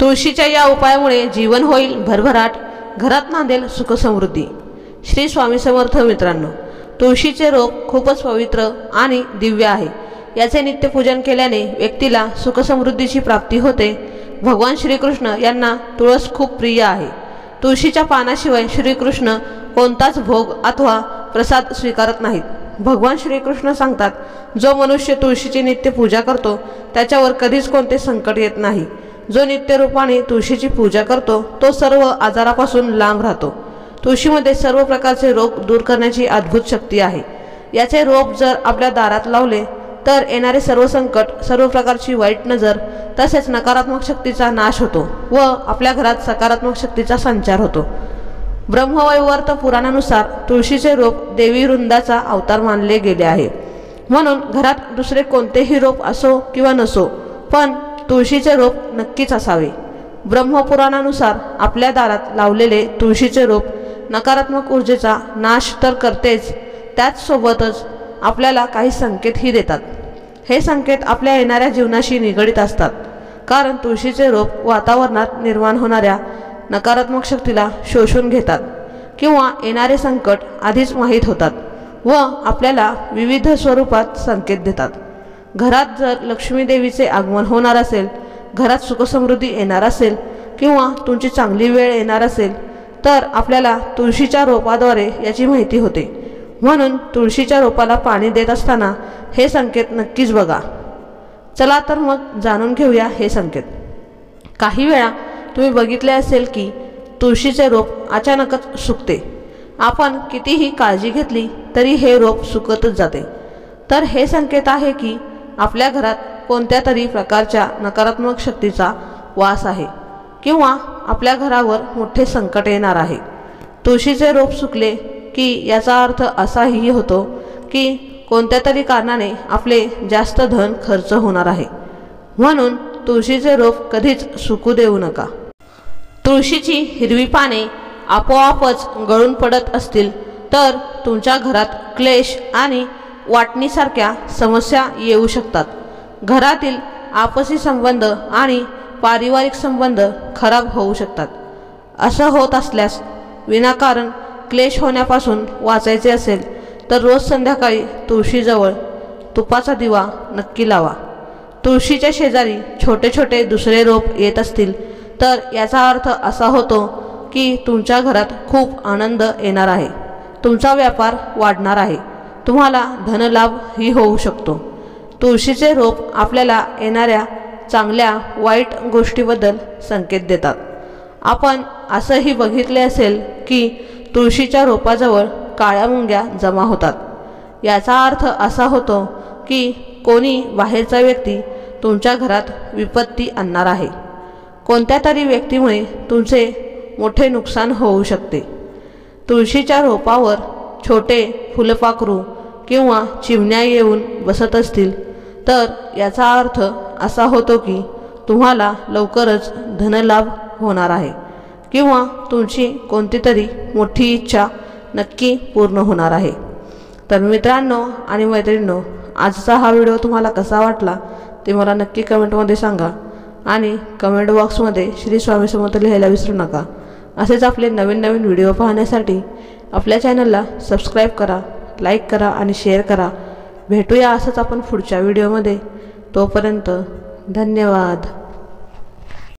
तुळशीच्या या उपायामुळे जीवन होईल भरभराट, घरात नांदेल सुख समृद्धी। श्री स्वामी समर्थ। मित्रांनो, तुळशीचे रोप खूपच पवित्र आणि दिव्य आहे। याचे नित्यपूजन केल्याने व्यक्तीला सुख समृद्धीची प्राप्ती होते। भगवान श्रीकृष्ण यांना तुळस खूप प्रिय आहे। तुळशीच्या पानाशिवाय श्रीकृष्ण कोणताच भोग अथवा प्रसाद स्वीकारत नाहीत। भगवान श्रीकृष्ण सांगतात, जो मनुष्य तुळशीची नित्य पूजा करतो त्याच्यावर कधीच कोणते संकट येत नाही। जो नित्य रूपाने तुळशीची पूजा करतो तो सर्व आजारापासून लांब राहतो। तुळशीमध्ये सर्व प्रकारचे रोग दूर करण्याची अद्भुत शक्ती आहे। याचे रोप जर आपल्या दारात लावले तर येणारे सर्व संकट, सर्व प्रकारची वाईट नजर तसेच नकारात्मक शक्तीचा नाश होतो व आपल्या घरात सकारात्मक शक्तीचा संचार होतो। ब्रह्मवैवर्त पुराणानुसार तुळशीचे रोप देवी वृंदाचा अवतार मानले गेले आहे। म्हणून घरात दुसरे कोणतेही रोप असो किंवा नसो, पण तुळशीचे रोप नक्कीच असावे। ब्रह्मपुराणानुसार आपल्या दारात लावलेले तुळशीचे रोप नकारात्मक ऊर्जेचा नाश तर करतेच, त्याचसोबतच आपल्याला काही संकेतही देतात। हे संकेत आपल्या येणाऱ्या जीवनाशी निगडित असतात, कारण तुळशीचे रोप वातावरणात निर्माण होणाऱ्या नकारात्मक शक्तीला शोषून घेतात किंवा येणारे संकट आधीच माहीत होतात व आपल्याला विविध स्वरूपात संकेत देतात। घरात जर लक्ष्मी देवीचे आगमन होणार असेल, घरात सुखसमृद्धी येणार असेल किंवा तुमची चांगली वेळ येणार असेल तर आपल्याला तुळशीच्या रोपाद्वारे याची माहिती होते। म्हणून तुळशीच्या रोपाला पाणी देत असताना हे संकेत नक्कीच बघा। चला तर मग जाणून घेऊया हे संकेत। काही वेळा तुम्ही बघितले असेल की तुळशीचे रोप अचानकच सुकते। आपण कितीही काळजी घेतली तरी हे रोप सुकतच जाते। तर हे संकेत आहे की आपल्या घरात कोणत्या तरी प्रकारच्या नकारात्मक शक्तीचा वास आहे किंवा आपल्या घरावर मोठे संकट येणार आहे। तुळशीचे रोप सुकले की याचा अर्थ असाही होतो की कोणत्या तरी कारणाने आपले जास्त धन खर्च होणार आहे। म्हणून तुळशीचे रोप कधीच सुकू देऊ नका। तुळशीची हिरवी पाने आपोआपच गळून पडत असतील तर तुमच्या घरात क्लेश आणि वाटणीसारख्या समस्या येऊ शकतात। घरातील आपसी संबंध आणि पारिवारिक संबंध खराब होऊ शकतात। असं होत असल्यास विनाकारण क्लेश होण्यापासून वाचायचे असेल तर रोज संध्याकाळी तुळशीजवळ तुपाचा दिवा नक्की लावा। तुळशीच्या शेजारी छोटे छोटे दुसरे रोप येत असतील तर याचा अर्थ असा होतो की तुमच्या घरात खूप आनंद येणार आहे, तुमचा व्यापार वाढणार आहे, तुम्हाला धनलाभही होऊ शकतो। तुळशीचे रोप आपल्याला येणाऱ्या चांगल्या वाईट गोष्टीबद्दल संकेत देतात। आपण असंही बघितले असेल की तुळशीच्या रोपाजवळ काळ्या मुंग्या जमा होतात। याचा अर्थ असा होतो की कोणी बाहेरचा व्यक्ती तुमच्या घरात विपत्ती आणणार आहे। कोणत्या तरी व्यक्तीमुळे तुमचे मोठे नुकसान होऊ शकते। तुळशीच्या रोपावर छोटे फुलपाखरू किंवा चिमण्या येऊन बसत असतील तर याचा अर्थ असा होतो की तुम्हाला लवकरच धनलाभ होणार आहे किंवा तुमची कोणती तरी मोठी इच्छा नक्की पूर्ण होणार आहे। तर मित्रांनो आणि मैत्रिणींनो, आजचा हा व्हिडिओ तुम्हाला कसा वाटला ते मला नक्की कमेंटमध्ये सांगा आणि कमेंट बॉक्समध्ये श्री स्वामी समर्थ लिहायला विसरू नका। असेच आपले नवीन नवीन व्हिडिओ पाहण्यासाठी आपल्या चॅनलला सबस्क्राईब करा, लाईक करा आणि शेअर करा। भेटूया असंच आपण पुढच्या व्हिडिओमध्ये। तोपर्यंत धन्यवाद।